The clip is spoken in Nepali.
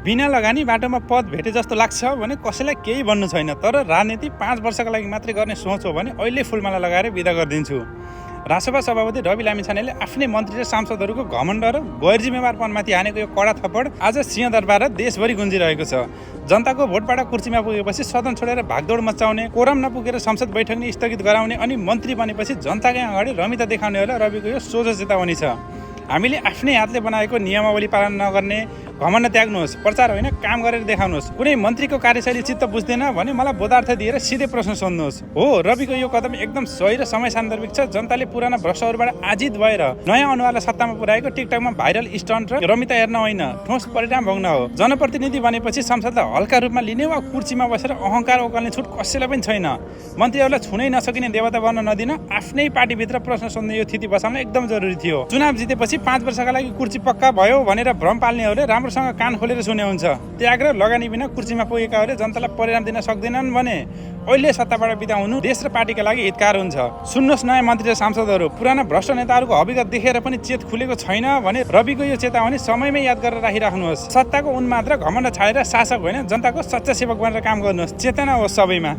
बिना लगानी बाटोमा पद भेटे जस्तो लाग्छ भने कसैलाई केही भन्नु छैन, तर राजनीति 5 वर्षका लागि मात्रै गर्ने सोच हो भने अहिले फुलमाला लगाएर बिदा गरिदिन्छु। रासपा सभापति रवि लामिछानेले आफ्नै मन्त्री र सांसदहरूको घमण्ड र गैर जिम्मेवारपनमाथि हानेको यो कडा थप्पड आज सिंहदरबार र देशभरि गुन्जिरहेको छ। जनताको भोटबाट कुर्सीमा पुगेपछि सदन छोडेर भागदौड मचाउने, कोरम नपुगेर संसद बैठक नै स्थगित गराउने अनि मन्त्री बनेपछि जनताकै अगाडि रमिता देखाउनेहरूलाई रविको यो सोझो चेतावनी छ। हामीले आफ्नै हातले बनाएको नियमावली पालन नगर्ने घमण्ड त्याग्नुहोस्, प्रचार होइन काम गरेर देखाउनुहोस्। कुनै मन्त्रीको कार्यशैली चित्त बुझ्दैन भने मलाई बोधार्थ दिएर सिधै प्रश्न सोध्नुहोस्। हो, रविको यो कदम एकदम सही र समय सान्दर्भिक छ। जनताले पुराना भ्रष्टहरूबाट आजित भएर नयाँ अनुहारलाई सत्तामा पुर्याएको टिकटकमा भाइरल स्टन्ट र रमिता हेर्न होइन, ठोस परिणाम भोग्न हो। जनप्रतिनिधि बनेपछि संसदलाई हल्का रूपमा लिने वा कुर्सीमा बसेर अहङ्कार ओकाल्ने छुट कसैलाई पनि छैन। मन्त्रीहरूलाई छुनै नसकिने देवता बन्न नदिन आफ्नै पार्टीभित्र प्रश्न सोध्ने यो स्थिति बसाल्न एकदम जरुरी थियो। चुनाव जितेपछि 5 वर्षका लागि कुर्सी पक्का भयो भनेर भ्रम पाल्नेहरूले राम्रोसँग कान खोलेर सुने हुन्छ। त्याग र लगानी बिना कुर्सीमा पुगेकाहरूले जनतालाई परिणाम दिन सक्दैनन् भने अहिले सत्ताबाट बिदा हुनु देश र पार्टीका लागि हितकार हुन्छ। सुन्नुहोस् नयाँ मन्त्री र सांसदहरू, पुराना भ्रष्ट नेताहरूको हकीकत देखेर पनि चेत खुलेको छैन भने रविको यो चेतावनी समयमै याद गरेर राखिराख्नुहोस्। सत्ताको उन्माद र घमण्ड छाडेर शासक होइन जनताको सच्चा सेवक बनेर काम गर्नुहोस्। चेतना होस् सबैमा।